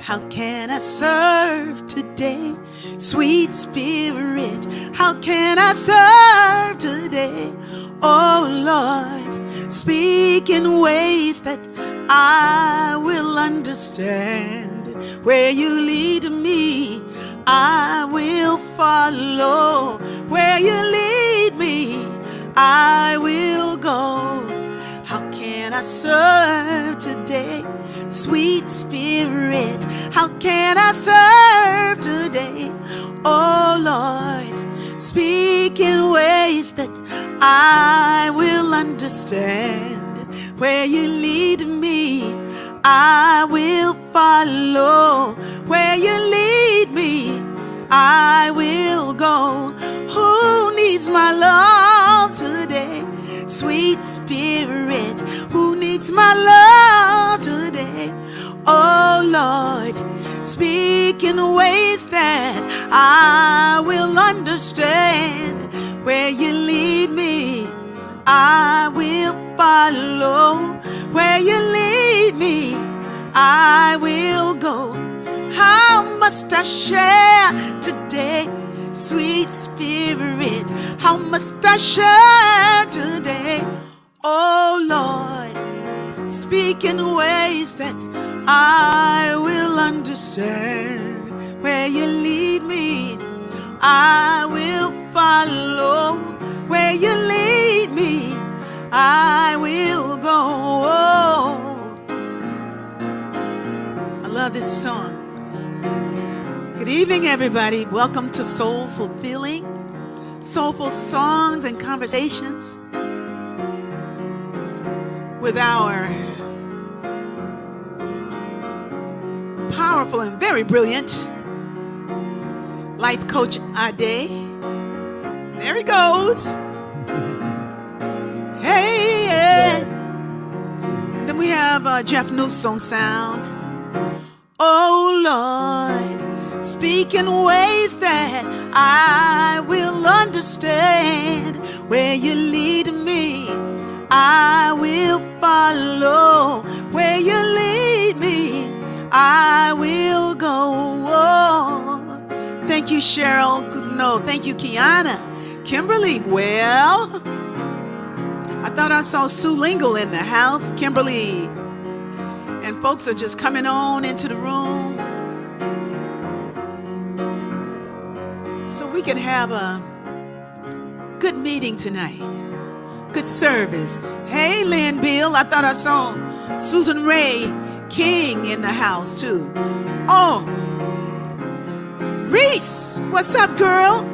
How can I serve today? Sweet Spirit, how can I serve today? Oh Lord, speak in ways that I will understand. Where you lead me, I will follow. Where you lead me, I will go. How can I serve today? Sweet Spirit, how can I serve today? Oh Lord, speak in ways that I will understand. Where you lead me, I will follow. Where you lead me, I will go. Who needs my love today? Sweet Spirit, who needs my love today? Oh Lord, speak in ways that I will understand. Where you lead me, I will follow. Where you lead me, I will go. How must I share today? Sweet Spirit, how must I share today? Oh Lord, speak in ways that I will understand. Where you lead me, I will follow. Where you lead me, I will go. Oh, I love this song. Good evening, everybody. Welcome to Soulful Feeling, Soulful Songs and Conversations with our powerful and very brilliant Life Coach Ade. There he goes. Hey, yes. And then we have Jeff Noose on sound. Oh, Lord, speak in ways that I will understand. Where you lead me, I will follow. Where you lead me, I will go. Oh, thank you, Cheryl. No, thank you, Kiana. Kimberly, well, I thought I saw Sue Lingle in the house. Kimberly and folks are just coming on into the room. So we can have a good meeting tonight. Good service. Hey, Lynn Bill, I thought I saw Susan Ray King in the house too. Oh, Reese, what's up, girl?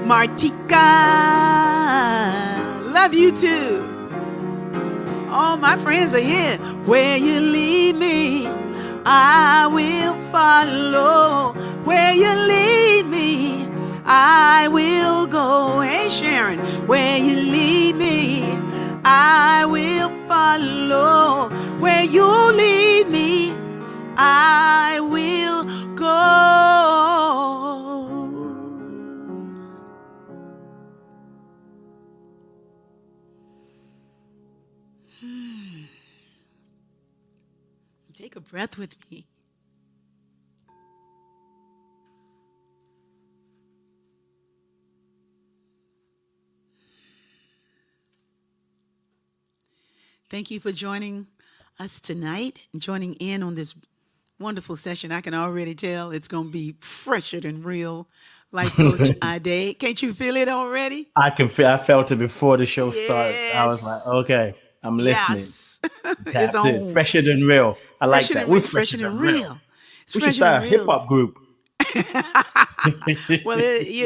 Martika, love you too. All my friends are here. Where you lead me, I will follow. Where you lead me, I will go. Hey, Sharon, where you lead me, I will follow. Where you lead me, I will go. Take a breath with me. Thank you for joining us tonight, joining in on this wonderful session. I can already tell it's going to be fresher than real. Life Coach Ade. Can't you feel it already? I can feel. I felt it before the show started. I was like, okay, I'm listening. Yes. It's on. Fresher than real. I like that. We're fresher than real. We should start a hip hop group. Well, it's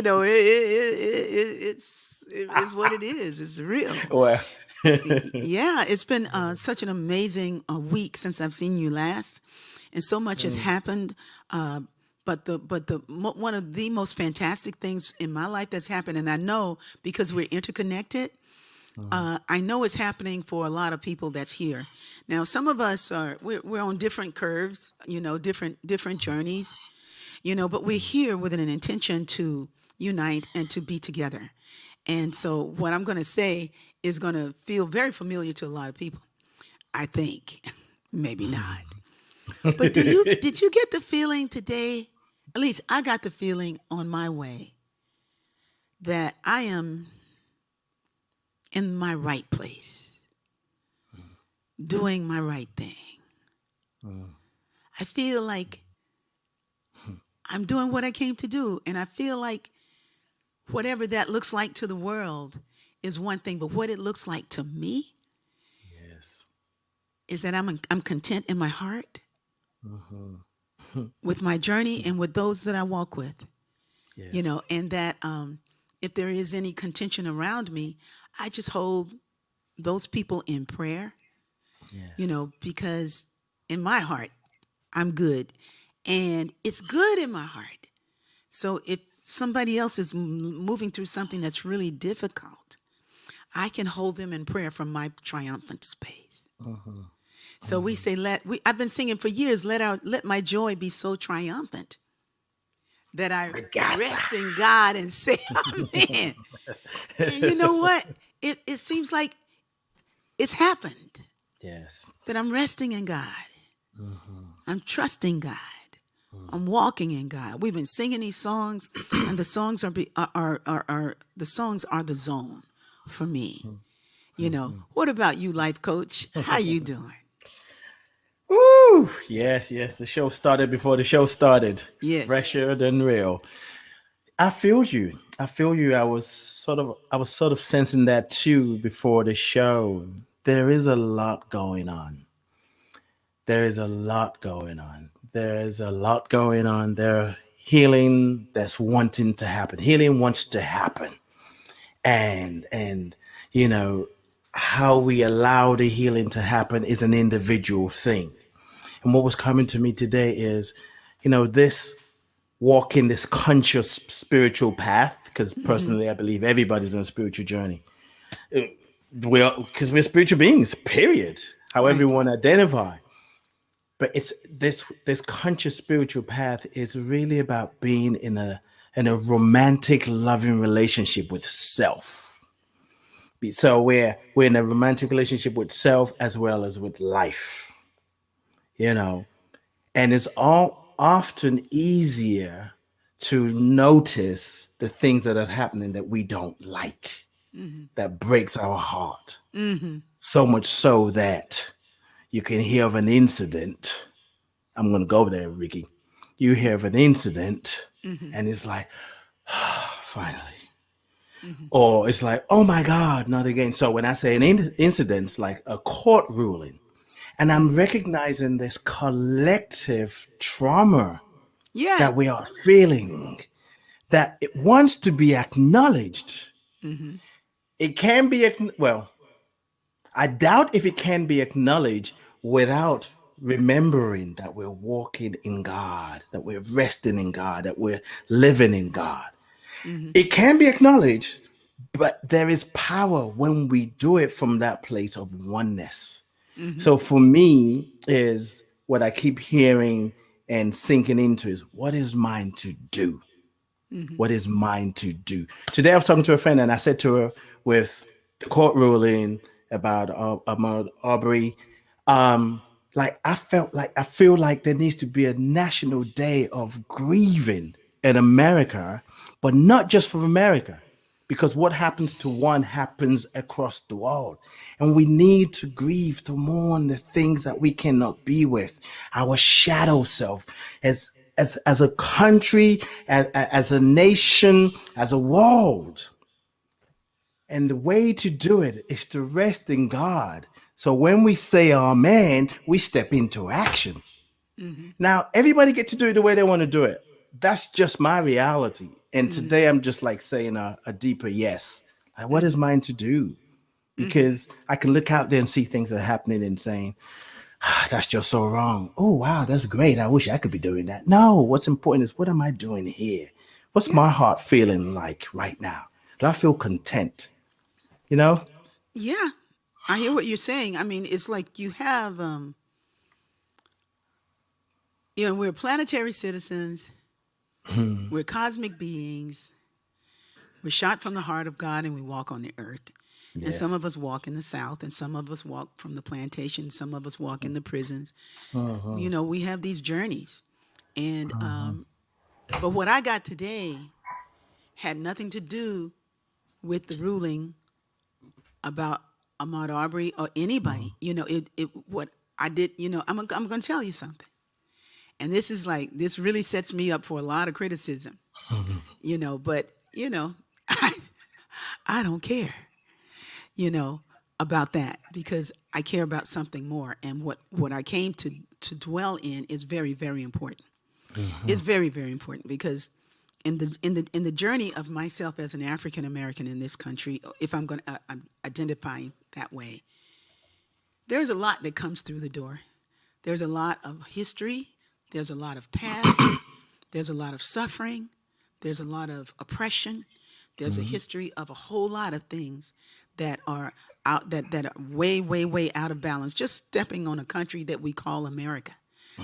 what it is. It's real. Well. Yeah, it's been such an amazing week since I've seen you last, and so much has happened. But one of the most fantastic things in my life that's happened, and I know because we're interconnected, I know it's happening for a lot of people that's here. Now, some of us we're on different curves, different journeys, but we're here with an intention to unite and to be together. And so what I'm going to say is going to feel very familiar to a lot of people. I think, maybe not. But did you get the feeling today? At least I got the feeling on my way that I am in my right place, doing my right thing. I feel like I'm doing what I came to do, and I feel like whatever that looks like to the world is one thing, but what it looks like to me Yes. is that I'm content in my heart with my journey and with those that I walk with. Yes. You know, and that if there is any contention around me, I just hold those people in prayer, Yes. you know, because in my heart, I'm good. And it's good in my heart. So if somebody else is moving through something that's really difficult, I can hold them in prayer from my triumphant space. So we say, I've been singing for years, let my joy be so triumphant that I rest in God and say, Amen. And you know what? It seems like it's happened. Yes. That I'm resting in God. I'm trusting God. I'm walking in God. We've been singing these songs, and the songs are the zone for me. You know, what about you, life coach? How you doing? Woo! Yes, yes. The show started before the show started. Yes. Fresher than real. I feel you. I feel you. I was sort of sensing that too before the show. There is a lot going on. There is a lot going on. There's a lot going on. There healing that's wanting to happen. Healing wants to happen. And you know, how we allow the healing to happen is an individual thing. And what was coming to me today is, you know, this walking this conscious spiritual path, because personally I believe everybody's on a spiritual journey. Because we're spiritual beings, period. However you Right. want to identify. But it's this conscious spiritual path is really about being in a romantic, loving relationship with self. So we're in a romantic relationship with self as well as with life. You know, and it's all often easier to notice the things that are happening that we don't like, that breaks our heart. So much so that you can hear of an incident. I'm going to go there, Ricky. You hear of an incident and it's like, finally. Or it's like, oh my God, not again. So when I say an incident, it's like a court ruling. And I'm recognizing this collective trauma Yeah. that we are feeling, that it wants to be acknowledged. It can be, well, I doubt if it can be acknowledged without remembering that we're walking in God, that we're resting in God, that we're living in God. It can be acknowledged, but there is power when we do it from that place of oneness. So for me is what I keep hearing and sinking into is what is mine to do? What is mine to do? Today I was talking to a friend and I said to her with the court ruling about Aubrey, like I feel like there needs to be a national day of grieving in America, but not just for America, because what happens to one happens across the world. And we need to grieve, to mourn the things that we cannot be with, our shadow self, as a country, as a nation, as a world. And the way to do it is to rest in God. So when we say amen, we step into action. Now, everybody get to do it the way they want to do it. That's just my reality. And today I'm just like saying a deeper yes. Like, what is mine to do? Because I can look out there and see things that are happening and saying, that's just so wrong. Oh, wow, that's great. I wish I could be doing that. No, what's important is what am I doing here? What's my heart feeling like right now? Do I feel content? You know? Yeah. I hear what you're saying. I mean, it's like you have, you know, we're planetary citizens. We're cosmic beings. We're shot from the heart of God and we walk on the earth. And some Yes. of us walk in the South, and some of us walk from the plantation, some of us walk in the prisons. Uh-huh. We have these journeys. And, Uh-huh. but what I got today had nothing to do with the ruling about Ahmaud Arbery or anybody. What I did, I'm going to tell you something. And this really sets me up for a lot of criticism, but, I, I don't care, you know, about that because I care about something more. And what I came to dwell in is very, very important. It's very, very important because in the journey of myself as an African American in this country, if I'm going to I'm identifying that way, there's a lot that comes through the door. There's a lot of history. There's a lot of past. There's a lot of suffering. There's a lot of oppression. There's a history of a whole lot of things that are that are way, way, way out of balance. Just stepping on a country that we call America.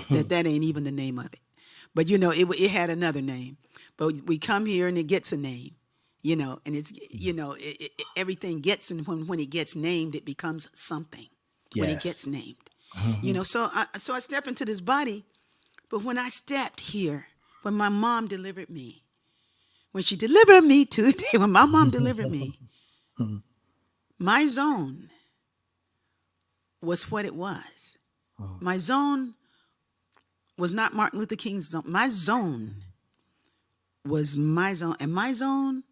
That ain't even the name of it. But it had another name. But we come here and it gets a name. And it's everything gets, and when it gets named, it becomes something. When it Yes. gets named. So I step into this body, but when I stepped here, when my mom delivered me, when she delivered me today, when my mom delivered me, my zone was what it was. My zone was not Martin Luther King's zone. My zone was my zone, and my zone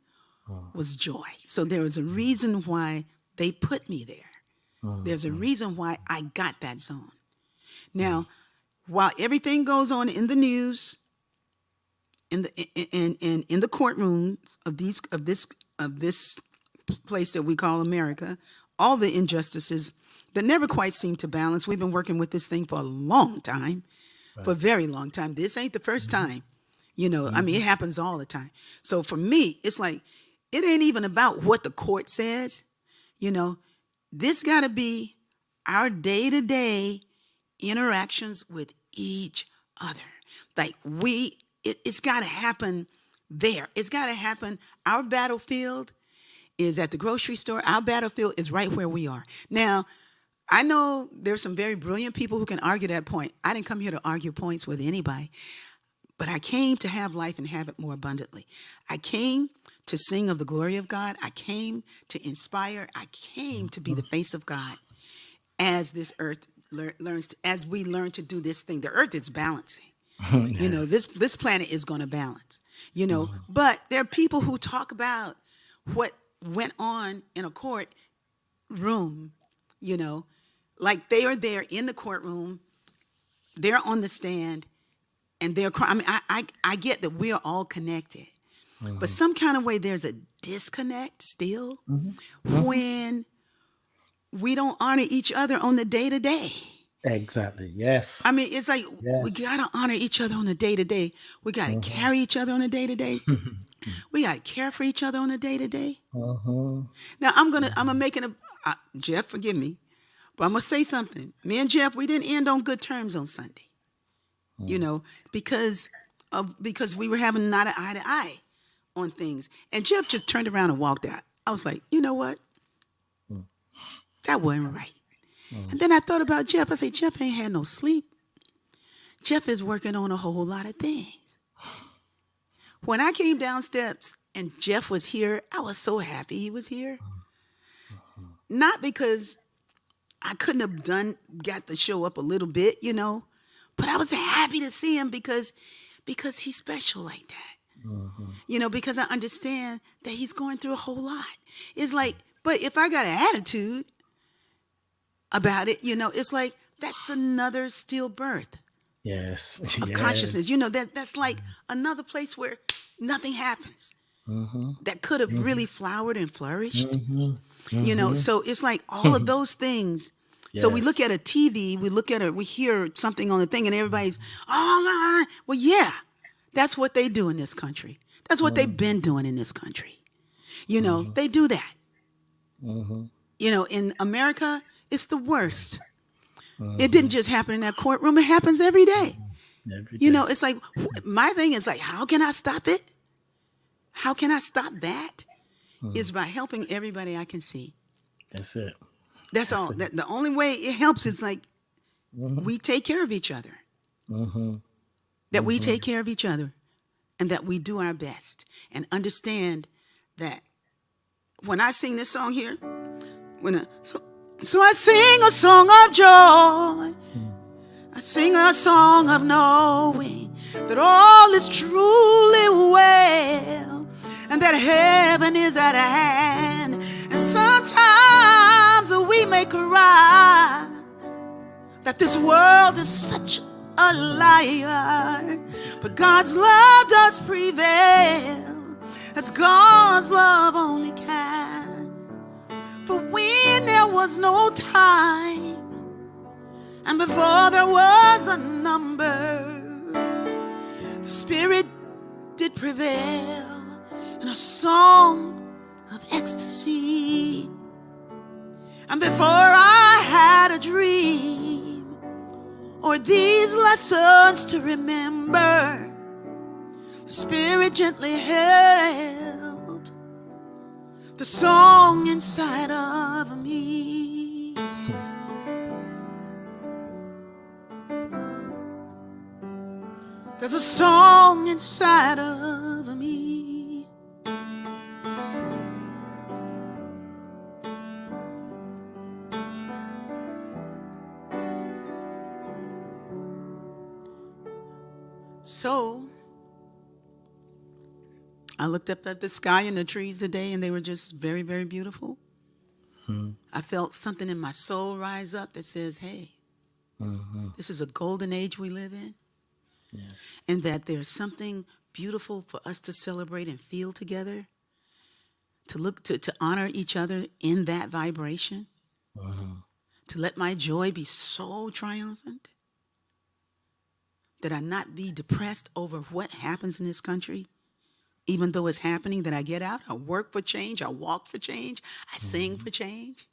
was joy. So there was a reason why they put me there. There's a reason why I got that zone. Now, while everything goes on in the news, in the courtrooms of this place that we call America, all the injustices that never quite seem to balance. We've been working with this thing for a long time, for a very long time. This ain't the first time. I mean, it happens all the time. So for me, it's like, it ain't even about what the court says. This got to be our day-to-day interactions with each other. Like it's got to happen there. It's got to happen. Our battlefield is at the grocery store. Our battlefield is right where we are. Now, I know there's some very brilliant people who can argue that point. I didn't come here to argue points with anybody, but I came to have life and have it more abundantly. I came to sing of the glory of God. I came to inspire. I came to be the face of God as this earth as we learn to do this thing. The earth is balancing. Yes. This planet is going to balance. But there are people who talk about what went on in a court room, like they are there in the courtroom, they're on the stand, and they're crying. I mean, I get that we are all connected, but some kind of way there's a disconnect still when we don't honor each other on the day to day. Exactly. Yes. I mean, it's like we Yes. gotta honor each other on the day to day. We gotta carry each other on the day to day. We gotta care for each other on the day to day. Now I'm making Jeff, forgive me, but I'm gonna say something. Me and Jeff, we didn't end on good terms on Sunday. Because we were having not an eye to eye on things, and Jeff just turned around and walked out. I was like, you know what? That wasn't right. And then I thought about Jeff. I said, Jeff ain't had no sleep. Jeff is working on a whole lot of things. When I came down steps and Jeff was here, I was so happy he was here. Not because I couldn't have got the show up a little bit, but I was happy to see him because he's special like that. Because I understand that he's going through a whole lot. It's like, but if I got an attitude about it, it's like that's another stillbirth Yes. of Yes. consciousness. That's like another place where nothing happens that could have really flowered and flourished. So it's like all of those things. So we Yes. look at a TV, we hear something on the thing, and everybody's, oh, well, yeah, that's what they do in this country. That's what they've been doing in this country. They do that. In America, it's the worst. It didn't just happen in that courtroom. It happens every day. Every day. It's like, my thing is like, how can I stop it? How can I stop that? Is by helping everybody I can see. That's it. That's That's all. it. The only way it helps is like we take care of each other. That we take care of each other and that we do our best and understand that when I sing this song here, so I sing a song of joy. I sing a song of knowing that all is truly well and that heaven is at hand. And sometimes we may cry that this world is such a liar, but God's love does prevail, as God's love only can. For when there was no time, and before there was a number, the Spirit did prevail in a song of ecstasy. And before I had a dream or these lessons to remember, the Spirit gently held the song inside of me. There's a song inside of me. So I looked up at the sky and the trees today, and they were just very, very beautiful. I felt something in my soul rise up that says, hey, this is a golden age we live in. Yes. And that there's something beautiful for us to celebrate and feel together, to look to honor each other in that vibration, to let my joy be so triumphant that I not be depressed over what happens in this country, even though it's happening, that I get out, I work for change, I walk for change, I sing for change.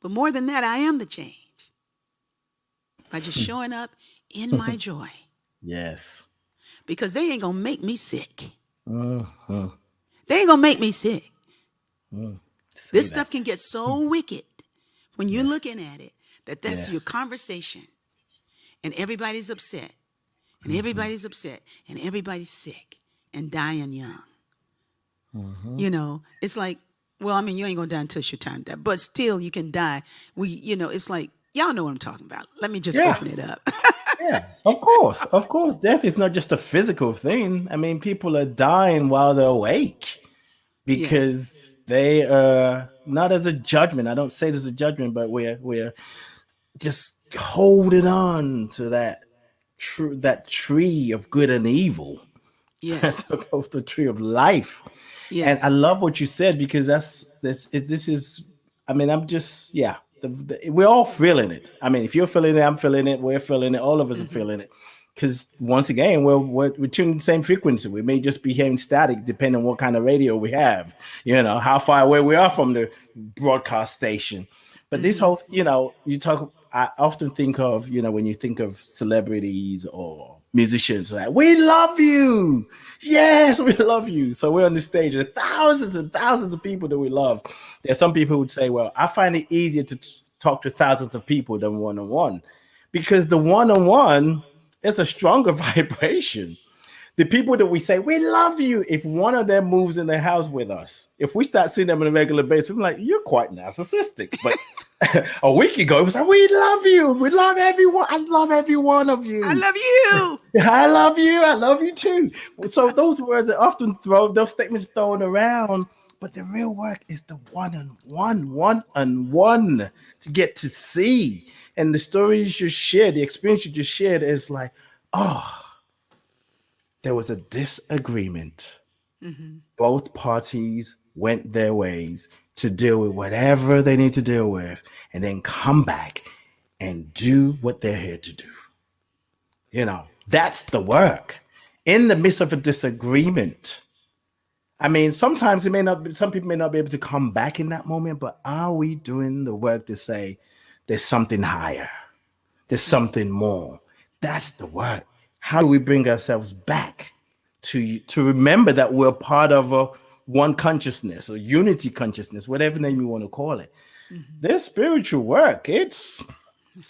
But more than that, I am the change by just showing up in my joy. Yes. Because they ain't going to make me sick. They ain't going to make me sick. This stuff can get so wicked when you're looking at it that's your conversation. And everybody's upset. And everybody's upset. And everybody's sick and dying young. You know, it's like, well, I mean, you ain't going to die until it's your time to die. But still, you can die. It's like, y'all know what I'm talking about. Let me just open it up. Yeah, of course. Of course. Death is not just a physical thing. I mean, people are dying while they're awake because they are not as a judgment. I don't say this as a judgment, but we're just holding on to that tree of good and evil. As opposed to the tree of life. And I love what you said, because this is I mean, I'm just we're all feeling it. I mean, if you're feeling it, I'm feeling it, we're feeling it, all of us are feeling it. Because once again, we're tuning the same frequency. We may just be hearing static depending on what kind of radio we have, how far away we are from the broadcast station. But this whole, I often think of, when you think of celebrities or musicians, like, we love you. Yes, we love you. So we're on the stage, there are thousands and thousands of people that we love. There's some people who would say, well, I find it easier to talk to thousands of people than one-on-one, because the one-on-one is a stronger vibration. The people that we say, we love you, if one of them moves in the house with us, if we start seeing them on a regular basis, we're like, you're quite narcissistic. But a week ago, it was like, we love you. We love everyone. I love every one of you. I love you. I love you. I love you too. So those words are often those statements thrown around, but the real work is the one-on-one to get to see. And the stories you shared, the experience you just shared is like, there was a disagreement. Both parties went their ways to deal with whatever they need to deal with, and then come back and do what they're here to do. That's the work. In the midst of a disagreement, I mean, sometimes some people may not be able to come back in that moment, but are we doing the work to say there's something higher? There's something more. That's the work. How do we bring ourselves back to remember that we're part of a one consciousness or unity consciousness, whatever name you want to call it. There's spiritual work. It's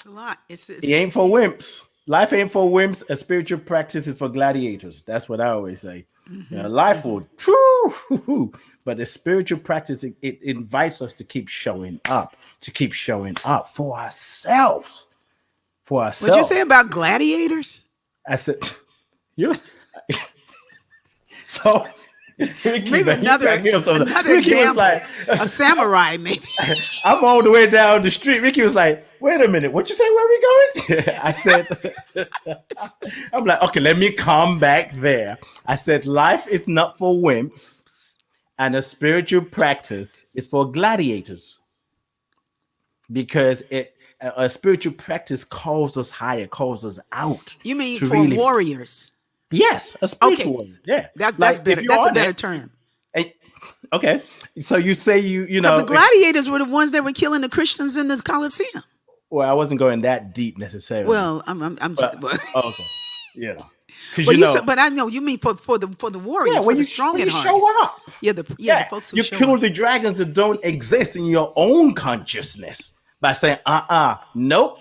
a lot. it ain't for wimps. Life ain't for wimps. A spiritual practice is for gladiators. That's what I always say. Life will, but the spiritual practice, it invites us to keep showing up for ourselves. What'd you say about gladiators? I said, you. So Rickie, Maybe another Rickie was example. like, A samurai, maybe. I'm all the way down the street. Rickie was like, wait a minute, what you say, where we going? I said, I'm like, okay, let me come back there. I said, life is not for wimps, and a spiritual practice is for gladiators. Because a spiritual practice calls us higher, calls us out. You mean for warriors? Yes, a spiritual warrior. Yeah, that's better. That's a better term. Okay, so you say you know the gladiators were the ones that were killing the Christians in the Colosseum. Well, I wasn't going that deep necessarily. Well, I'm just. Okay, yeah. But I know you mean for the warriors, for the strong in heart. Show up. The folks who you show kill up. the dragons that don't exist in your own consciousness by saying, nope,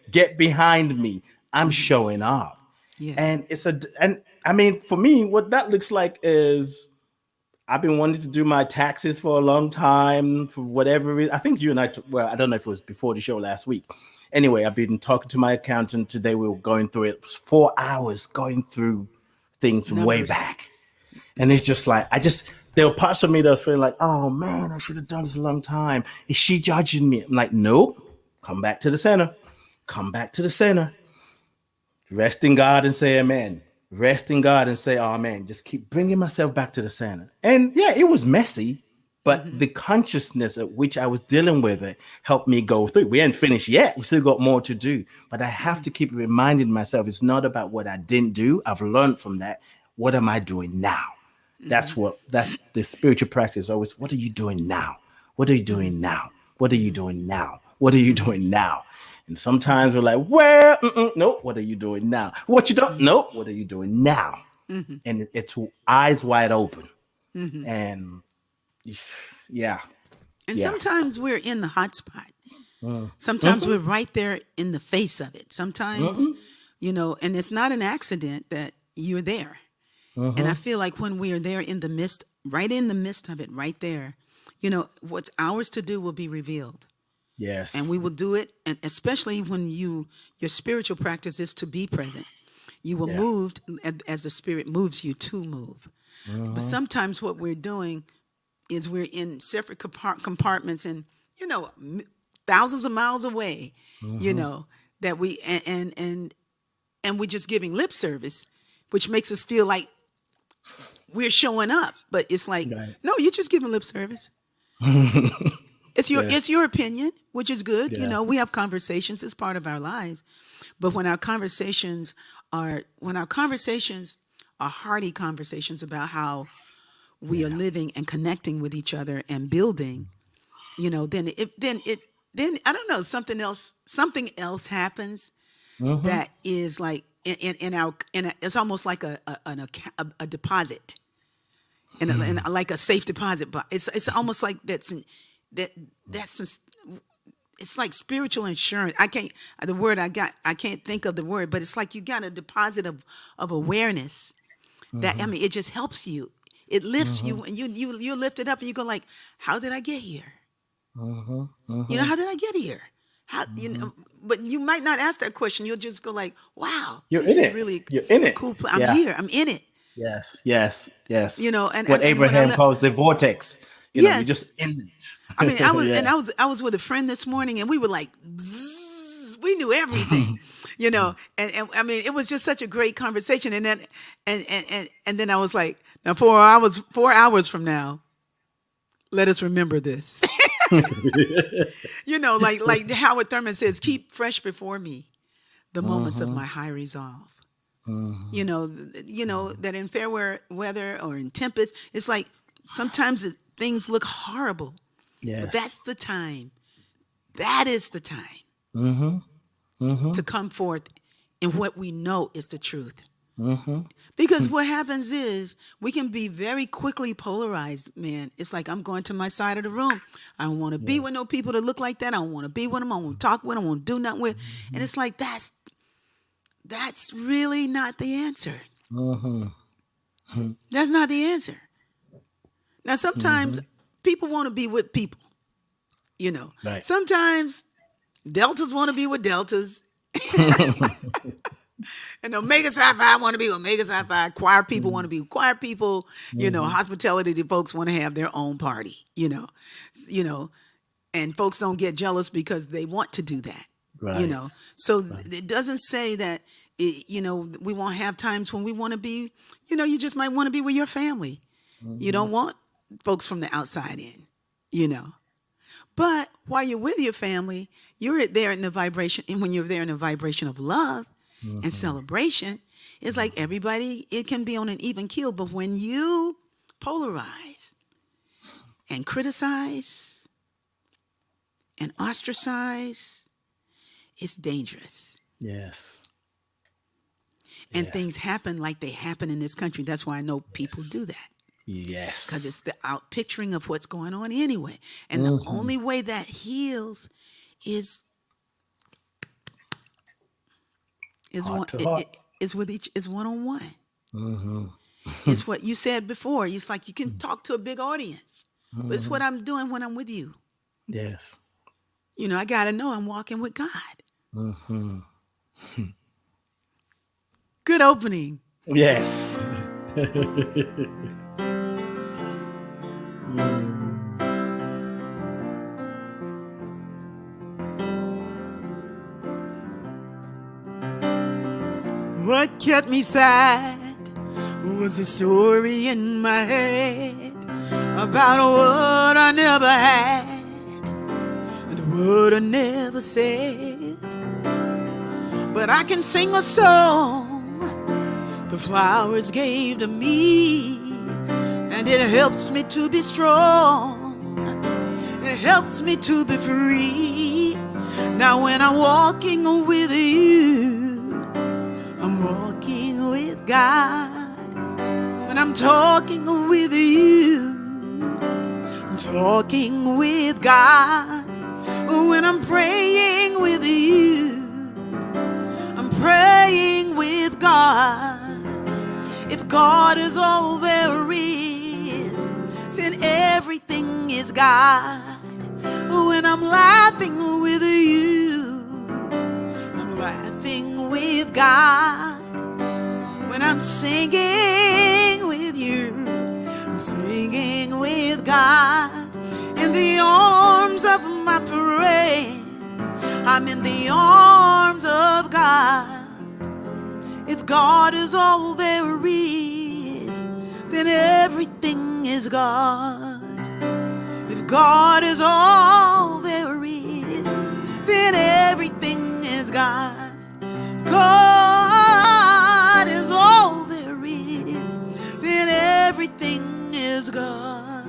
get behind me. I'm showing up. Yeah. And I mean, for me, what that looks like is I've been wanting to do my taxes for a long time for whatever reason. I think you and I, I don't know if it was before the show last week. Anyway, I've been talking to my accountant today. We were going through it. It was 4 hours going through things from way back. And it's just like, there were parts of me that was feeling like, oh man, I should have done this a long time. Is she judging me? I'm like, nope, come back to the center. Come back to the center. Rest in God and say amen. Rest in God and say amen. Just keep bringing myself back to the center. And yeah, it was messy, but the consciousness at which I was dealing with it helped me go through. We ain't finished yet. We still got more to do. But I have to keep reminding myself it's not about what I didn't do. I've learned from that. What am I doing now? That's the spiritual practice. Always, what are you doing now? What are you doing now? What are you doing now? What are you doing now? And sometimes we're like, well, no, what are you doing now? What you don't know? What are you doing now? And it's eyes wide open. And yeah. And sometimes we're in the hot spot. Sometimes we're right there in the face of it. Sometimes, and it's not an accident that you're there. And I feel like when we are there right in the midst of it, right there, what's ours to do will be revealed. Yes. And we will do it. And especially when your spiritual practice is to be present. You will move as the Spirit moves you to move. But sometimes what we're doing is we're in separate compartments and, thousands of miles away, that we, and we're just giving lip service, which makes us feel like we're showing up. But it's like, no, you're just giving lip service. It's your opinion, which is good. Yeah. We have conversations. It's part of our lives. But when our conversations are hearty conversations about how we are living and connecting with each other and building, then I don't know, something else happens that is like it's almost like a deposit and like a safe deposit, but it's almost like that's just, it's like spiritual insurance. I can't think of the word, but it's like you got a deposit of awareness that, it just helps you. It lifts you, and you lift it up, and you go like, how did I get here? How did I get here? How, but you might not ask that question. You'll just go like, wow, you're this in is it. really You're in it. Cool. I'm here. I'm in it. Yes. And what Abraham calls the vortex. You're just in it. I mean, I was with a friend this morning, and we were like, bzzz, we knew everything, and I mean, it was just such a great conversation. And then I was like, now 4 hours from now, let us remember this. Like Howard Thurman says, keep fresh before me the moments of my high resolve. That in fair weather or in tempest, it's like sometimes things look horrible. Yes. But that's the time. That is the time to come forth in what we know is the truth. Mm-hmm. Because what happens is we can be very quickly polarized, man. It's like I'm going to my side of the room. I don't want to be Yeah. with no people that look like that. I don't want to be with them. I don't want to talk with them. I don't want to do nothing with. And Mm-hmm. it's like that's really not the answer. Mm-hmm. That's not the answer. Now sometimes Mm-hmm. people want to be with people, you know. Right. Sometimes deltas want to be with deltas. And Omega Psi Phi want to be Omega Psi Phi. Choir people want to be choir people. You know, Mm-hmm. hospitality folks want to have their own party. You know, and folks don't get jealous because they want to do that. You Right. know, so Right. it doesn't say that. We won't have times when we want to be. You know, you just might want to be with your family. You Mm-hmm. don't want folks from the outside in. You know, but while you're with your family, you're there in the vibration. And when you're there in the vibration of love and Mm-hmm. celebration, it's like everybody, it can be on an even keel. But when you polarize and criticize and ostracize, it's dangerous. Yes. And Yes. things happen like they happen in this country. That's why I know people Yes. do that. Because Yes. it's the out picturing of what's going on anyway. And the Mm-hmm. only way that heals is Heart to heart. is with each is one on one. Mm-hmm. It's what you said before. It's like you can talk to a big audience, but it's Mm-hmm. what I'm doing when I'm with you. Yes. You know, I got to know I'm walking with God. Mm-hmm. Good opening. Yes. Mm. What kept me sad was a story in my head about what I never had and what I never said. But I can sing a song the flowers gave to me, and it helps me to be strong. It helps me to be free. Now when I'm walking with you, I'm walking with God. When I'm talking with you, I'm talking with God. When I'm praying with you, I'm praying with God. If God is all there is, then everything is God. When I'm laughing with you, I'm laughing with God. When I'm singing with you, I'm singing with God. In the arms of my friend, I'm in the arms of God. If God is all there is, then everything is God. If God is all there is, then everything is God. If God is all there is, then everything is God.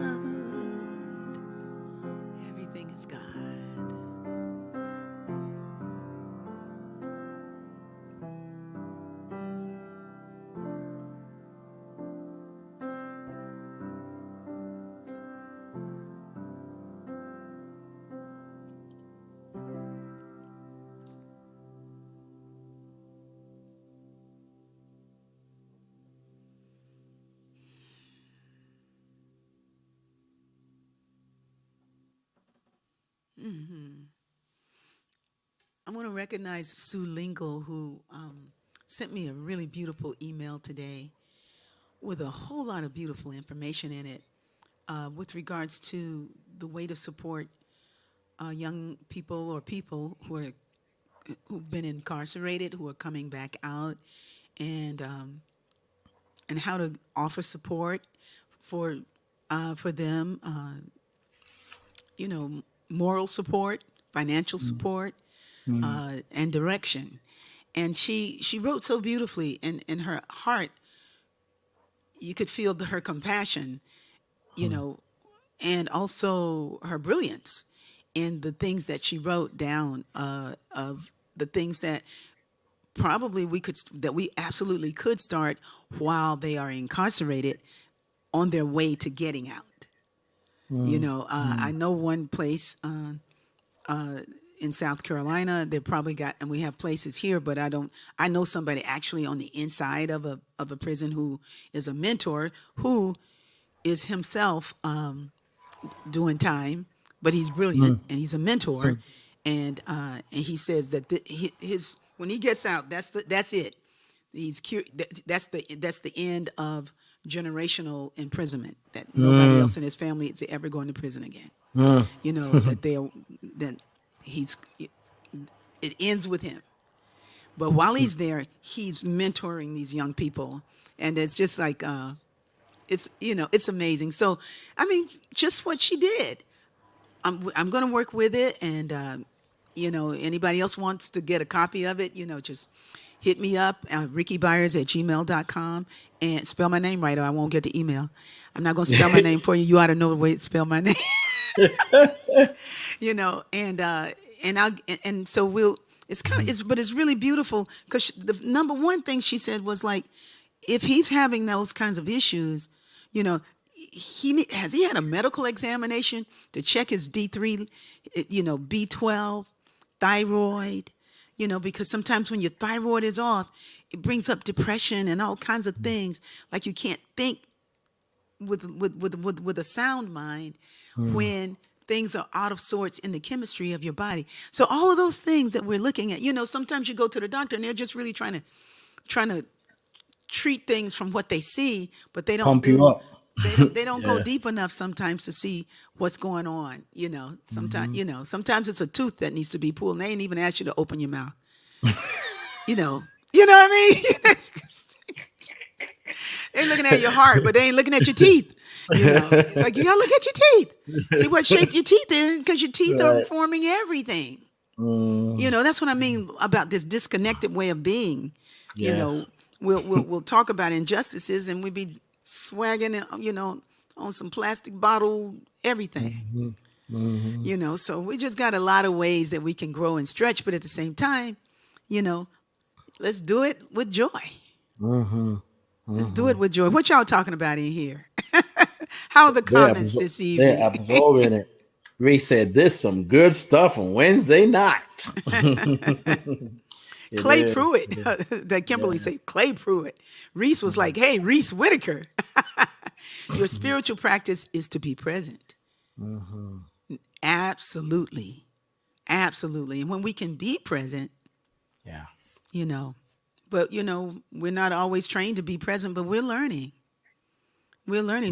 Everything is God. I want to recognize Sue Lingle, who sent me a really beautiful email today with a whole lot of beautiful information in it with regards to the way to support young people or people who've been incarcerated, who are coming back out, and and how to offer support for them. You know, moral support, financial support, Mm-hmm. and direction. And she wrote so beautifully, and in her heart, you could feel her compassion, you know, and also her brilliance in the things that she wrote down of the things that probably we absolutely could start while they are incarcerated on their way to getting out. I know one place in South Carolina. They probably got, and we have places here, but I know somebody actually on the inside of a prison who is a mentor, who is himself doing time, but he's brilliant and he's a mentor, and he says that his when he gets out, that's it. That's the end of generational imprisonment. That nobody else in his family is ever going to prison again. That it ends with him. But while he's there, he's mentoring these young people, and it's just like it's amazing. So, I mean, just what she did. I'm going to work with it, and anybody else wants to get a copy of it, just hit me up, RickieByars@gmail.com, and spell my name right, or I won't get the email. I'm not going to spell my name for you. You ought to know the way to spell my name. And so we'll. It's kind of, but it's really beautiful, because the number one thing she said was like, if he's having those kinds of issues, has he had a medical examination to check his D3, B12, thyroid, because sometimes when your thyroid is off, it brings up depression and all kinds of things. Like, you can't think with a sound mind when things are out of sorts in the chemistry of your body. So all of those things that we're looking at, sometimes you go to the doctor and they're just really trying to treat things from what they see, but they don't Pump you up. They don't go deep enough sometimes to see what's going on. Sometimes sometimes it's a tooth that needs to be pulled, and they ain't even ask you to open your mouth. You know what I mean? They're looking at your heart, but they ain't looking at your teeth. It's like, you gotta look at your teeth, see what shape your teeth in, because your teeth are forming everything. That's what I mean about this disconnected way of being. Yes. We'll talk about injustices, and we be swagging, on some plastic bottle everything. So we just got a lot of ways that we can grow and stretch, but at the same time, let's do it with joy. Let's do it with joy. What y'all talking about in here? How are the comments this evening? They're absorbing it. Ray said, "This some good stuff on Wednesday night." Clay Pruitt, that Kimberly said, Clay Pruitt. Reese was like, "Hey, Reese Whitaker, your spiritual practice is to be present." Absolutely. And when we can be present, but we're not always trained to be present, but we're learning.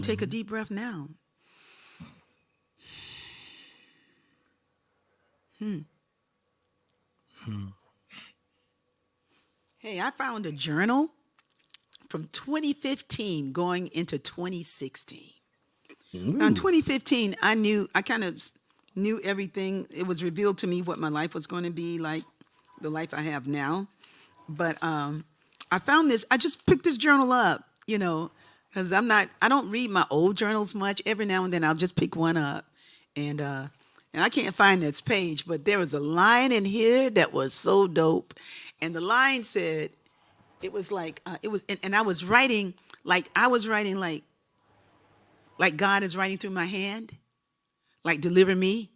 Take a deep breath now. Hey, I found a journal from 2015 going into 2016. Now, in 2015, I kind of knew everything. It was revealed to me what my life was going to be like, the life I have now. But I found this. I just picked this journal up, because I don't read my old journals much. Every now and then I'll just pick one up, and I can't find this page, but there was a line in here that was so dope. And the line said, it was like, and I was writing like God is writing through my hand, like, deliver me.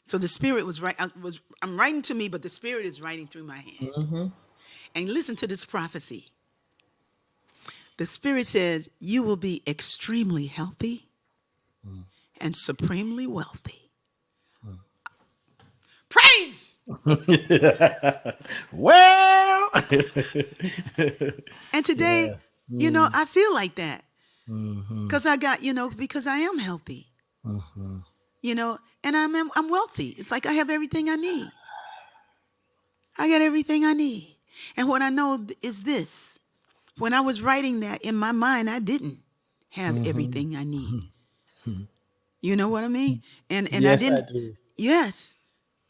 So the Spirit was right. I'm writing to me, but the Spirit is writing through my hand. And listen to this prophecy. The Spirit says, you will be extremely healthy and supremely wealthy. Praise! Well, and today, I feel like that. Because because I am healthy. And I'm wealthy. It's like I have everything I need. I got everything I need. And what I know is this. When I was writing that, in my mind, I didn't have everything I need. You know what I mean? And yes, I didn't. I do. Yes.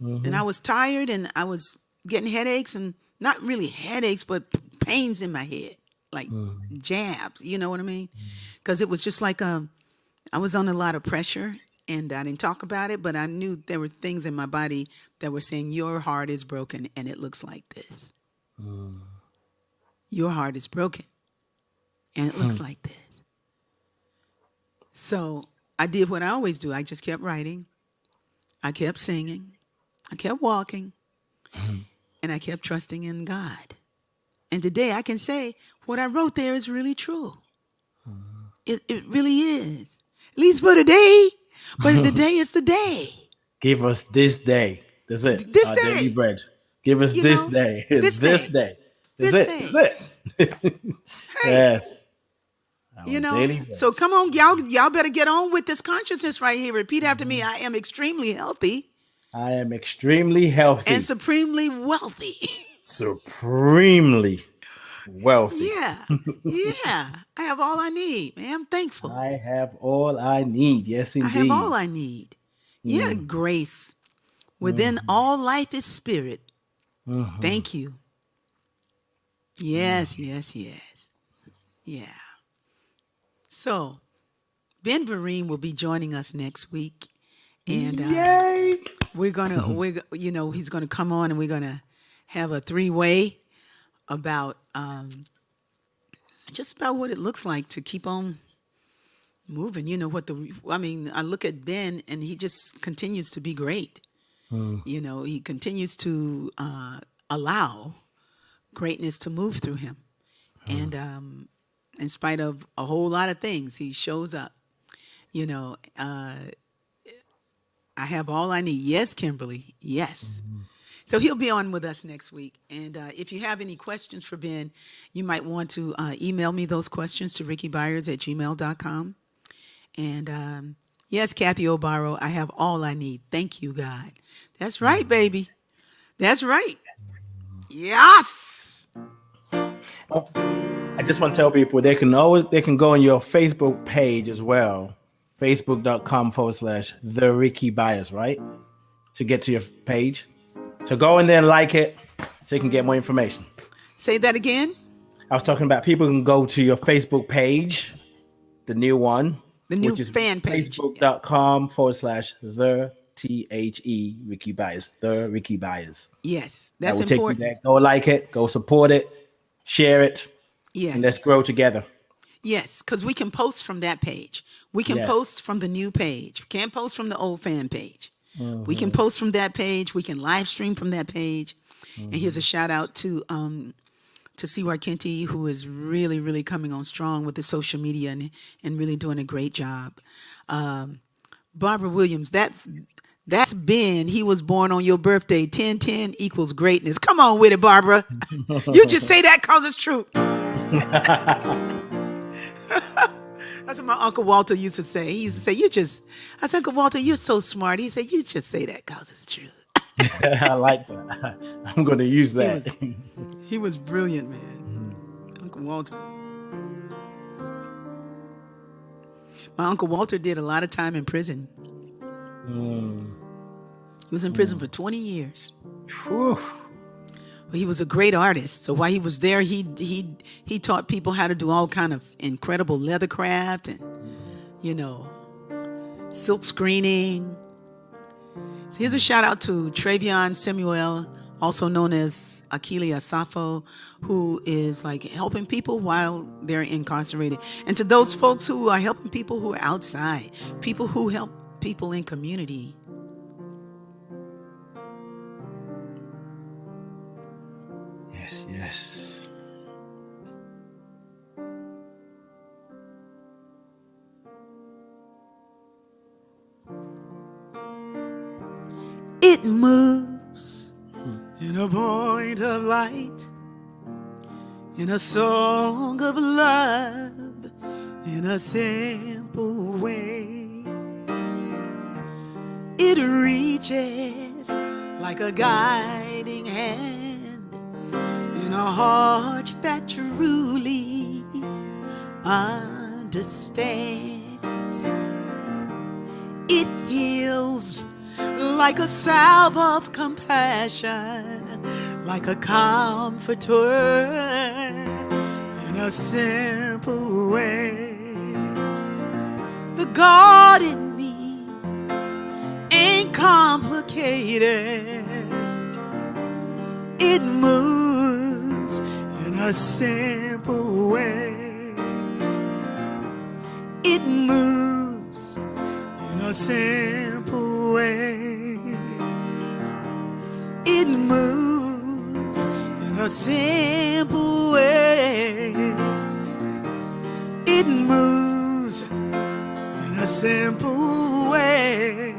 And I was tired, and I was getting headaches, and not really headaches, but pains in my head, like jabs. You know what I mean? Because it was just like I was on a lot of pressure, and I didn't talk about it, but I knew there were things in my body that were saying, your heart is broken, and it looks like this. your heart is broken. And it looks like this. So I did what I always do. I just kept writing. I kept singing. I kept walking. And I kept trusting in God. And today I can say what I wrote there is really true. It really is. At least for today. But today is the day. Give us this day. That's it. This Our day. daily bread. Give us You this know, day. this This day. day. This That's day. it. That's it. Hey, Yes. Our you know, daily bread. so come on, y'all better get on with this consciousness right here. Repeat after me. I am extremely healthy I am extremely healthy. and supremely wealthy. Supremely wealthy. Yeah. Yeah. I have all I need, man. I'm thankful. I have all I need. Yes, I indeed. have all I need. Yeah, grace. Within all life is spirit. Thank you. Yes, yes, yes. Yeah. So, Ben Vereen will be joining us next week. And Yay. we're going to, he's going to come on and we're going to have a 3-way about just about what it looks like to keep on moving. You know, I look at Ben and he just continues to be great. You know, he continues to allow greatness to move through him. And in spite of a whole lot of things, he shows up. You know, I have all I need. Yes, Kimberly. Yes. So he'll be on with us next week. And if you have any questions for Ben, you might want to email me those questions to RickieByars@gmail.com. And yes, Kathy O'Barrow, I have all I need. Thank you, God. That's right, baby. That's right. Yes. I just want to tell people they can go on your Facebook page as well. Facebook.com/The Rickie Byars, right? To get to your page. So go in there and like it so you can get more information. Say that again. I was talking about people can go to your Facebook page, the new one. The new which is fan page. Facebook.com/The THE Rickie Byars. The Rickie Byars. Yes, That that's will take you important. there. Go like it. Go support it. Share it. Yes. And let's grow together. Yes, because we can post from that page. We can post from the new page. We can't post from the old fan page. We can post from that page. We can live stream from that page. And here's a shout out to Siwa Kenti, who is really, really coming on strong with the social media and really doing a great job. Barbara Williams, that's Ben. He was born on your birthday. 1010 equals greatness. Come on with it, Barbara. You just say that because it's true. That's what my Uncle Walter used to say. He used to say, I said, Uncle Walter, you're so smart. He said, you just say that because it's true. I like that. I'm going to use that. He was brilliant, man. Uncle Walter. My Uncle Walter did a lot of time in prison. He was in prison for 20 years. Whew. Well, he was a great artist. So while he was there, he taught people how to do all kind of incredible leather craft and, silk screening. So here's a shout out to Travion Samuel, also known as Akili Asafo, who is like helping people while they're incarcerated. And to those folks who are helping people who are outside, people who help people in community. Yes. It moves in a point of light, in a song of love, in a simple way. It reaches like a guiding hand in a heart that truly understands. It heals like a salve of compassion, like a comforter in a simple way. The God in me ain't complicated. It moves in a simple way. It moves in a simple way. It moves in a simple way. It moves in a simple way.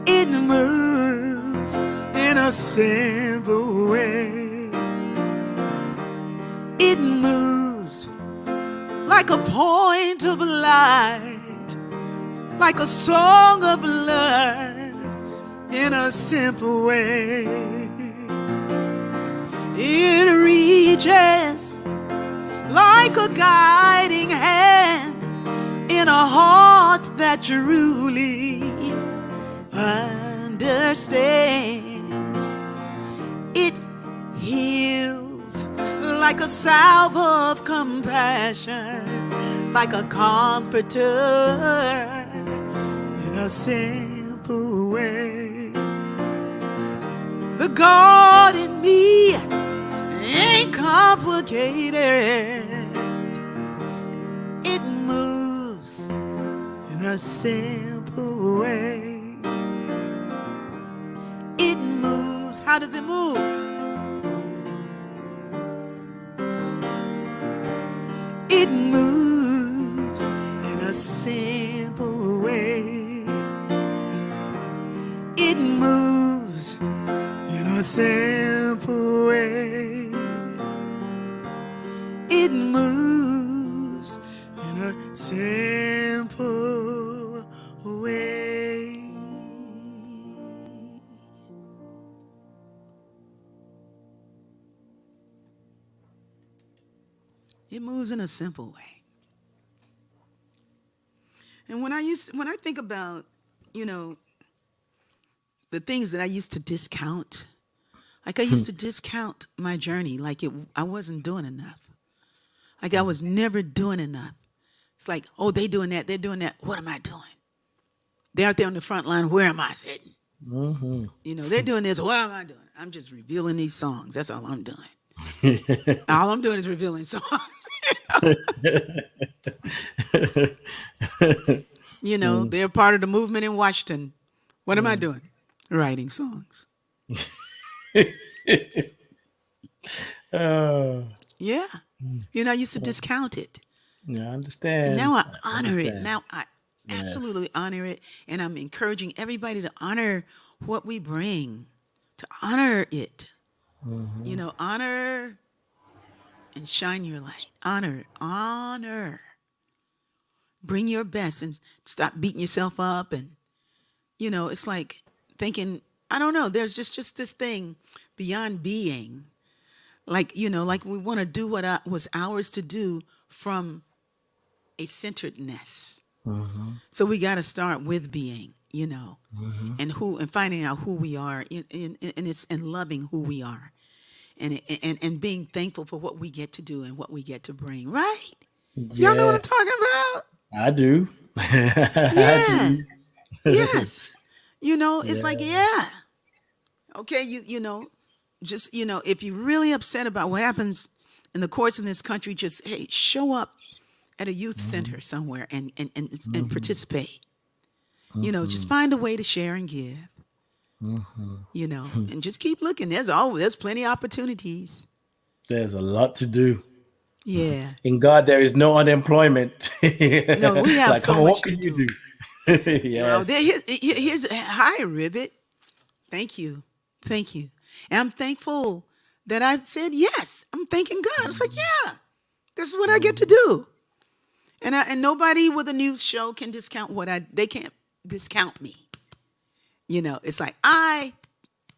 It moves in a simple way. It moves like a point of light, like a song of love in a simple way. It reaches like a guiding hand in a heart that truly understands. It heals like a salve of compassion, like a comforter in a simple way. The God in me ain't complicated. It moves in a simple way. It moves. How does it move? It moves in a simple way. It moves in a simple way. It moves in a simple way. It moves in a simple way. And when I think about, the things that I used to discount, like I used to discount my journey, like I wasn't doing enough. Like I was never doing enough. It's like, oh, they doing that, they're doing that. What am I doing? They're out there on the front line. Where am I sitting? Mm-hmm. They're doing this. What am I doing? I'm just revealing these songs. That's all I'm doing. All I'm doing is revealing songs. They're part of the movement in Washington. What am I doing? Writing songs. Yeah. I used to discount it. Yeah, I understand. And now I honor it. Now I absolutely honor it. And I'm encouraging everybody to honor what we bring, to honor it. Mm-hmm. Honor and shine your light. Honor. Bring your best and stop beating yourself up. And, it's like thinking, I don't know, there's just this thing beyond being. Like, like we want to do what was ours to do from a centeredness. Mm-hmm. So we got to start with being, mm-hmm. and finding out who we are and loving who we are. And being thankful for what we get to do and what we get to bring, right? Yeah. Y'all know what I'm talking about? I do. Yeah. I do. Yes. It's like, yeah. Okay, just, if you're really upset about what happens in the courts in this country, just, hey, show up at a youth center somewhere and participate. Just find a way to share and give. And just keep looking. There's plenty of opportunities. There's a lot to do. Yeah. In God, there is no unemployment. No, we have so much to do. Yes. Here's hi, Ribbit. Thank you. And I'm thankful that I said yes. I'm thanking God. It's like, yeah, this is what I get to do. And nobody with a news show can discount they can't discount me. It's like I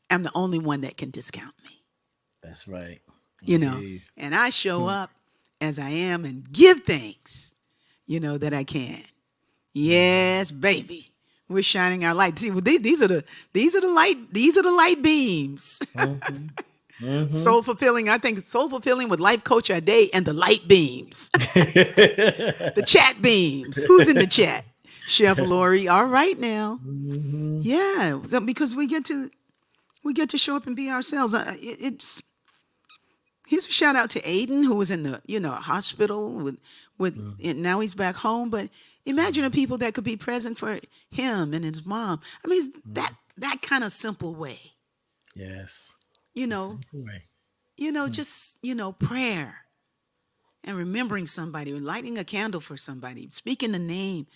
am the only one that can discount me. That's right. And I show up as I am and give thanks, that I can. Yes, baby. We're shining our light. See, these are the light beams. Mm-hmm. Mm-hmm. Soul fulfilling. I think soul fulfilling with Life Coach Ade and the light beams. The chat beams. Who's in the chat? Chef Lori. All right now. Mm-hmm. Yeah, because we get to show up and be ourselves. Here's a shout out to Aiden, who was in the hospital and now he's back home. But imagine the people that could be present for him and his mom. I mean, that kind of simple way. Yes. You know, Right. just prayer and remembering somebody, or lighting a candle for somebody, speaking the name,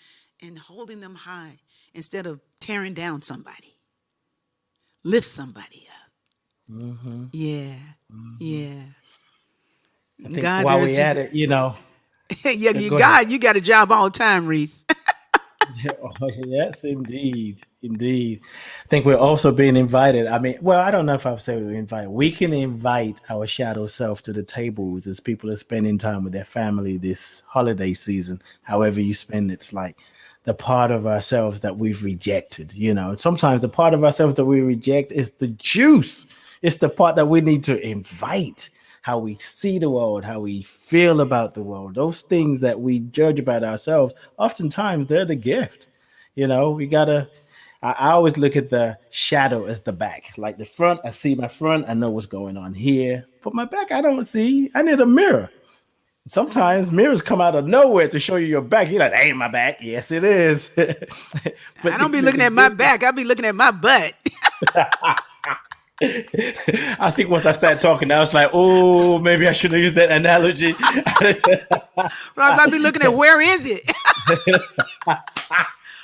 and holding them high instead of tearing down somebody. Lift somebody up. Mm-hmm. Yeah, Mm-hmm. yeah. I think God, while there's we just at it, yeah, go ahead. You got a job all the time, Reese. Yeah, oh, yes, indeed, indeed. I think we're also being invited. I mean, well, I don't know if I've said we're invited. We can invite our shadow self to the tables as people are spending time with their family this holiday season. However you spend it's like the part of ourselves that we've rejected. Sometimes the part of ourselves that we reject is the juice. It's the part that we need to invite. How we see the world, how we feel about the world, those things that we judge about ourselves, oftentimes they're the gift. We gotta. I always look at the shadow as the back. Like the front, I see my front, I know what's going on here. But my back, I don't see. I need a mirror. Sometimes mirrors come out of nowhere to show you your back. You're like, "Hey, my back." Yes, it is. I But don't be looking the at my good back. I be looking at my butt. I think once I started talking, I was like, "Oh, maybe I should have used that analogy." I be looking at, where is it?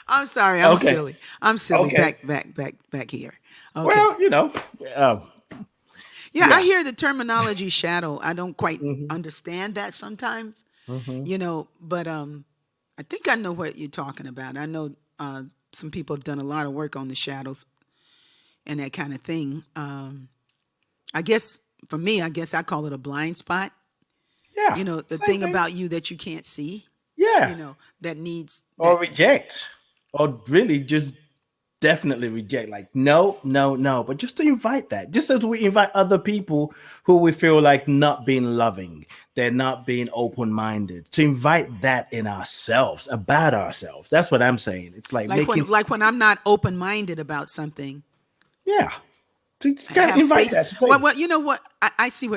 I'm sorry. I'm Okay, silly. I'm silly. okay. Back here. Okay. Well, um, Yeah, I yeah. hear the terminology shadow. I don't quite Hmm. understand that sometimes, Hmm. but I think I know what you're talking about. I know some people have done a lot of work on the shadows and that kind of thing. I guess for me, I guess I call it a blind spot. Yeah, The same thing thing. about you that you can't see, Yeah, that needs or that. reject, or really just definitely reject. Like, no, no, no. But just to invite that, just as we invite other people who we feel like not being loving, they're not being open minded, to invite that in ourselves, about ourselves. That's what I'm saying. It's like Like making, when I'm not open minded about something, yeah, to kind of have invite space. that to Well, table. you know what? I see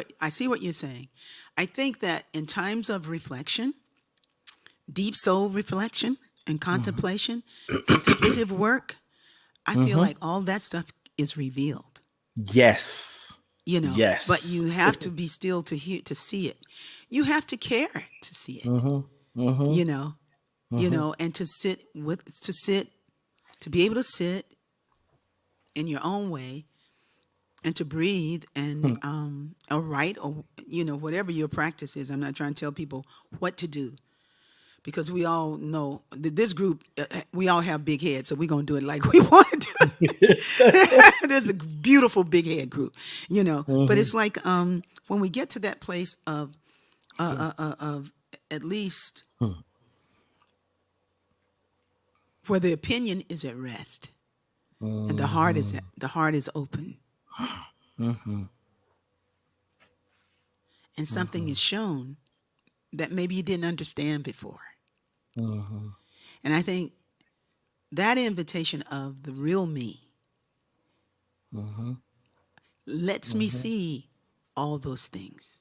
what you're saying. I think that in times of reflection, deep soul reflection and Hmm. contemplative work, I feel Hmm. like all that stuff is revealed. Yes. But Yes. you have to be still to see it. You have to care to see it. Hmm. Hmm. You know, Hmm. and to be able to sit in your own way and to breathe and or write, or whatever your practice is. I'm not trying to tell people what to do, because we all know that this group, we all have big heads, so we're going to do it like we want to do it. There's a beautiful big head group, but Hmm. it's like when we get to that place of at least where the opinion is at rest and the heart is open Hmm. and something is shown that maybe you didn't understand before. Hmm. And I think that invitation of the real me Hmm. lets me see all those things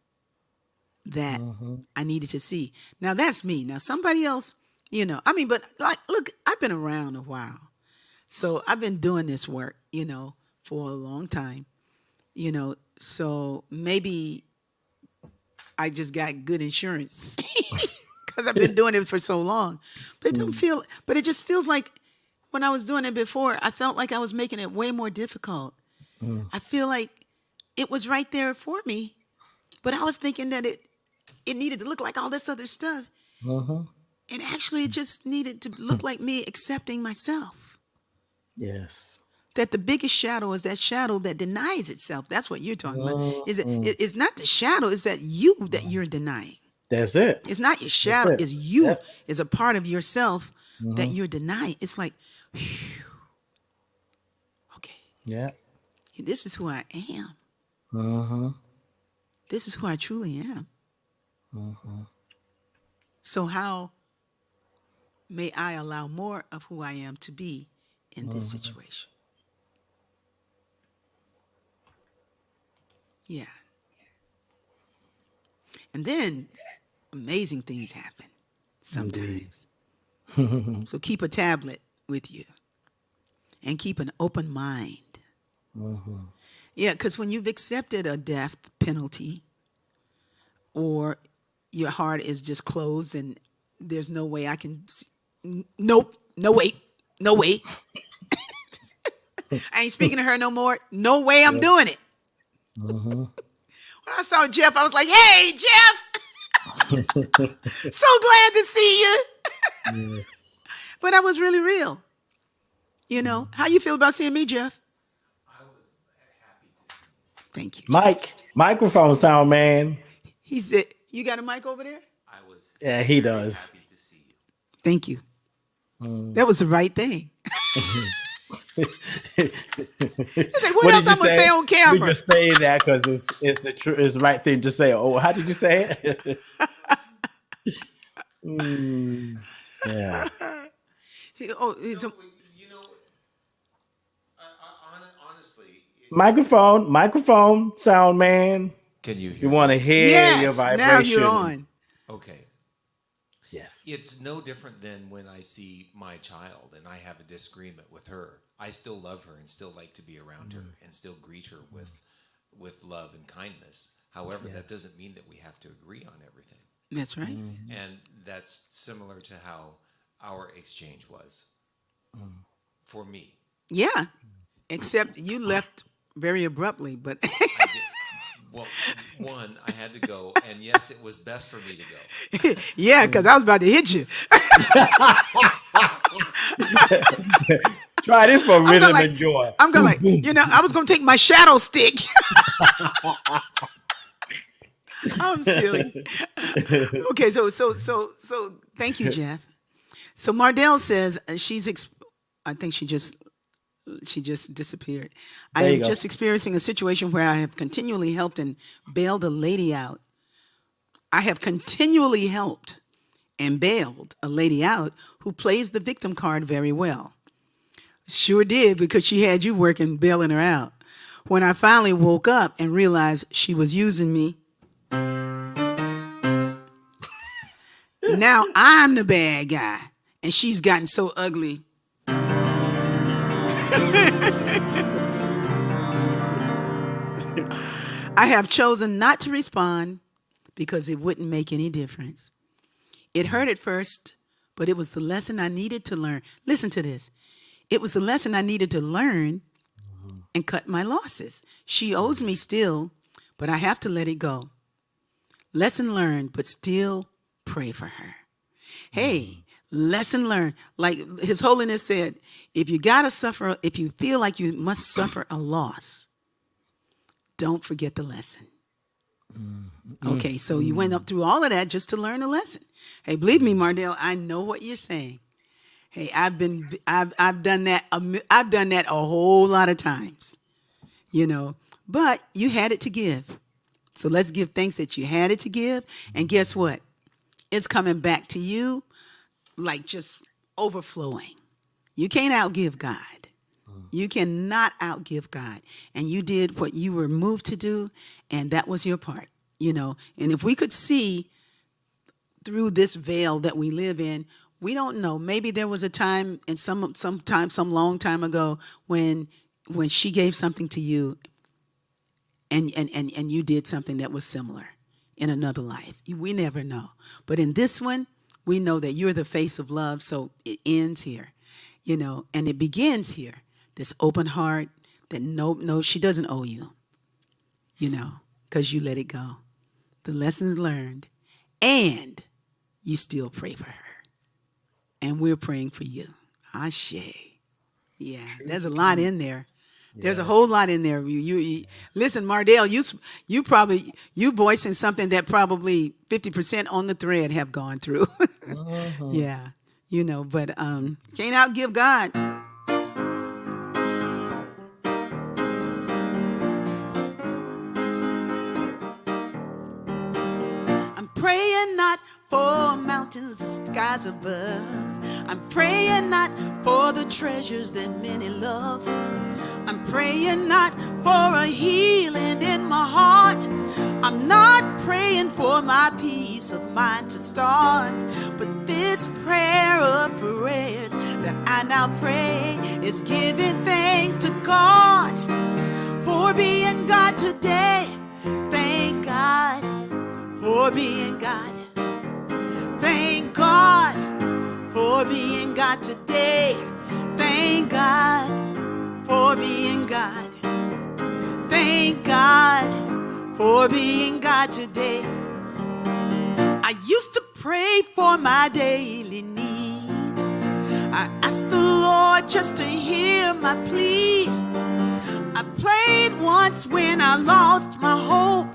that Hmm. I needed to see. Now that's me. Now somebody else, I mean, but like, look, I've been around a while. So I've been doing this work, for a long time, so maybe I just got good insurance because I've been doing it for so long. But it just feels like when I was doing it before, I felt like I was making it way more difficult. I feel like it was right there for me, but I was thinking that it needed to look like all this other stuff. Hmm. And actually it just needed to look like me accepting myself. Yes. That the biggest shadow is that shadow that denies itself. That's what you're talking about. Hmm. It's not the shadow, it's that you that you're denying. That's it. It's not your That's shadow, it. it's you, Yep. is a part of yourself that Hmm. you're denying. It's like, okay, Yeah. this is who I am. Hmm. This is who I truly am. Hmm. So how may I allow more of who I am to be in this Hmm. situation? Yeah. And then amazing things happen sometimes. So keep a tablet with you and keep an open mind. Yeah, because when you've accepted a death penalty or your heart is just closed and there's no way I can, nope, no way. I ain't speaking to her no more. No way I'm doing it. When I saw Jeff, I was like, hey, Jeff. So glad to see you. But I was really real. You know, how you feel about seeing me, Jeff? I was happy to see you. Thank you. Microphone sound, man. He said, you got a mic over there? I was he does. happy to see you. Thank you. That was the right thing. Like, what else I'm going to say on camera? We just say that because it's the right thing to say. Oh, how did you say it? Yeah. Oh, honestly, Microphone sound, man. can you hear? You want to hear your vibration? Now you're on. Okay. Yes. It's no different than when I see my child and I have a disagreement with her. I still love her and still like to be around her and still greet her with love and kindness. However, that doesn't mean that we have to agree on everything. That's right. And that's similar to how our exchange was for me. Yeah. Except you left very abruptly, but Well, one, I had to go, and yes, it was best for me to go. yeah, because I was about to hit you. Try this for rhythm and joy. I'm going I was going to take my shadow stick. I'm silly. Okay, so thank you, Jeff. So Mardell says I think she just disappeared. I am just experiencing a situation where I have continually helped and bailed a lady out. I have continually helped and bailed a lady out who plays the victim card very well. Sure did, because she had you working bailing her out. When I finally woke up and realized she was using me, now I'm the bad guy, and she's gotten so ugly. I have chosen not to respond because it wouldn't make any difference. It hurt at first, but it was the lesson I needed to learn. Listen to this. It was the lesson I needed to learn and cut my losses. She owes me still, but I have to let it go. Lesson learned, but still pray for her. Hey, lesson learned. Like His Holiness said, if you feel like you must suffer a loss, don't forget the lesson. Okay, so you went up through all of that just to learn a lesson. Hey, believe me, Mardell, I know what you're saying. Hey, I've done that. I've done that a whole lot of times, but you had it to give. So let's give thanks that you had it to give. And guess what? It's coming back to you like just overflowing. You can't outgive God. You cannot outgive God. And you did what you were moved to do, and that was your part, And if we could see through this veil that we live in, we don't know. Maybe there was a time in some long time ago when she gave something to you and you did something that was similar in another life. We never know. But in this one, we know that you're the face of love. So it ends here, and it begins here. This open heart that no, she doesn't owe you, because you let it go. The lessons learned, and you still pray for her. And we're praying for you. Ashe. Yeah, there's a lot in there. There's a whole lot in there. You listen, Mardell, you voicing something that probably 50% on the thread have gone through. Yeah, but can't outgive God. I'm praying not for mountains and skies above. I'm praying not for the treasures that many love. I'm praying not for a healing in my heart. I'm not praying for my peace of mind to start, but this prayer of prayers that I now pray is giving thanks to God for being God today. Thank God for being God. Thank God for being God today. Thank God for being God. Thank God for being God today. I used to pray for my daily needs. I asked the Lord just to hear my plea. I prayed once when I lost my hope.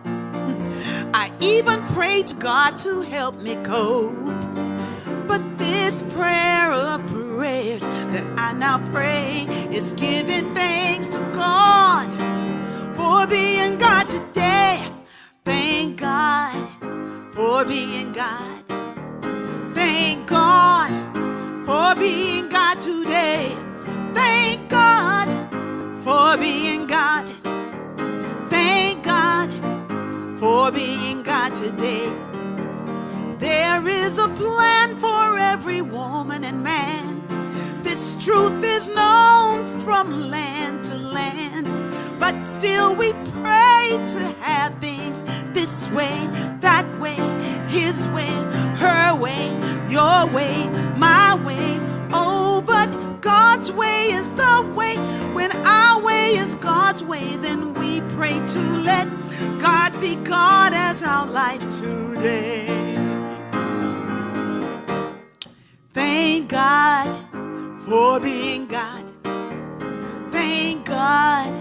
I even prayed to God to help me cope. But this prayer of prayers that I now pray is giving thanks to God for being God today. Thank God for being God. Thank God for being God today. Thank God for being God. Thank God for being God today. There is a plan for every woman and man. This truth is known from land to land. But still we pray to have things this way, that way, his way, her way, your way, my way. Oh, but God's way is the way. When our way is God's way, then we pray to let God be God as our life today. Thank God for being God. Thank God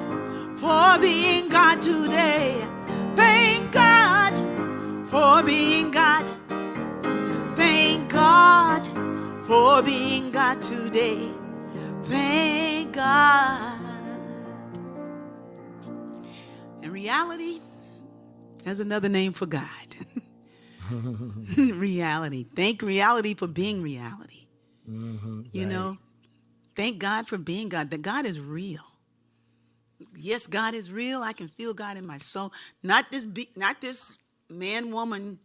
for being God today. Thank God for being God. Thank God for being God today. Thank God. And reality has another name for God. Reality. Thank reality for being reality. You know, thank God for being God. That God is real. Yes, God is real. I can feel God in my soul. Not this man, woman.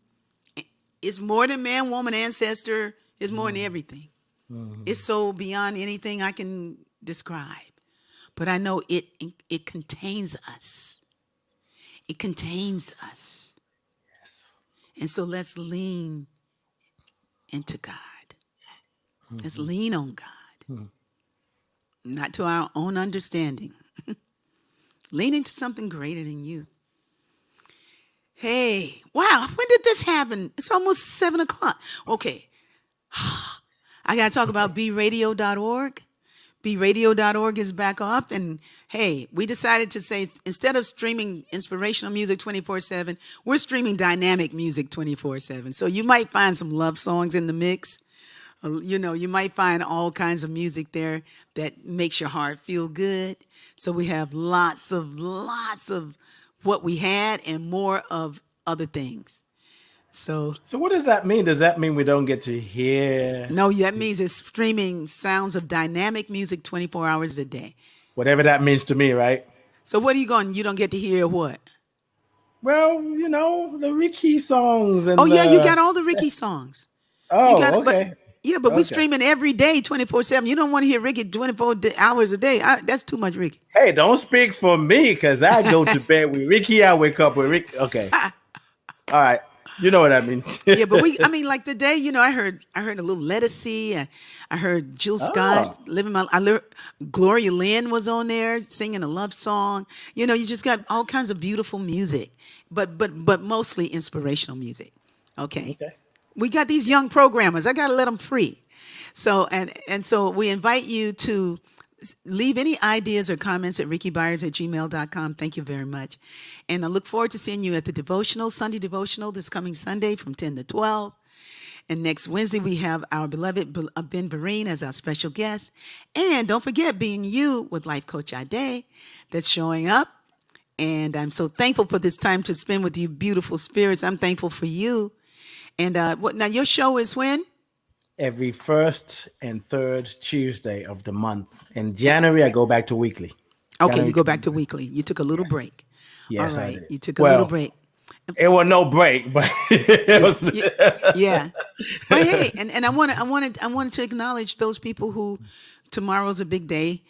It's more than man, woman, ancestor. It's more than everything. It's so beyond anything I can describe. But I know it contains us. It contains us. And so let's lean into God. Let's lean on God. Not to our own understanding. Lean into something greater than you. Hey, wow, when did this happen? It's almost 7 o'clock. Okay. I got to talk about bradio.org. bradio.org is back up. And hey, we decided to say, instead of streaming inspirational music 24/7, we're streaming dynamic music 24/7. So you might find some love songs in the mix. You know, you might find all kinds of music there that makes your heart feel good. So we have lots of what we had and more of other things. So what does that mean? Does that mean we don't get to hear? No, that means it's streaming sounds of dynamic music 24 hours a day. Whatever that means to me, right? So what are you going? You don't get to hear what? Well, you know, the Rickie songs and you got all the Rickie songs. Oh, You got it, okay. But we streaming every day 24/7. You don't want to hear Rickie 24 hours a day. That's too much Rickie. Hey, don't speak for me because I go to bed with Rickie. I wake up with Rickie. Okay. All right. You know what I mean. Yeah, but like today, you know, I heard a little Lettucey. I heard Jill Scott Gloria Lynn was on there singing a love song. You know, you just got all kinds of beautiful music, but mostly inspirational music. Okay. We got these young programmers. I got to let them free. So and so we invite you to leave any ideas or comments at RickieByars@gmail.com. Thank you very much. And I look forward to seeing you at the Sunday devotional this coming Sunday from 10 to 12. And next Wednesday, we have our beloved Ben Vereen as our special guest. And don't forget, Being You with Life Coach Ade that's showing up. And I'm so thankful for this time to spend with you, beautiful spirits. I'm thankful for you. And now your show is when? Every first and third Tuesday of the month. In January, I go back to weekly. Okay, you go back to weekly. You took a little break. Yes, all right. I did. You took a little break. It was no break, but it was. Yeah. But hey, and I wanted to acknowledge those people who tomorrow's a big day.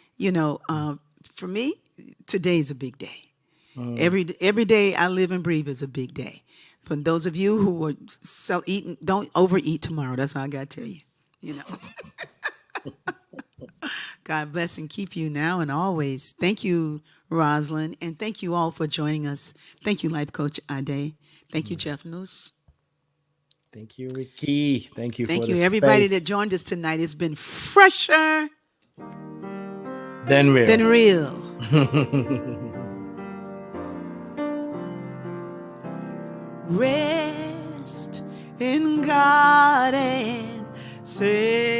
For me, today's a big day. Every day I live and breathe is a big day. For those of you who are eating, don't overeat tomorrow. That's all I got to tell you. God bless and keep you now and always. Thank you, Rosalind, and thank you all for joining us. Thank you, Life Coach Ade. Thank you, Jeff Noose. Thank you, Rickie. Thank you Thank for you, the everybody space. that joined us tonight. It's been fresher Then real. than real. Rest in God and say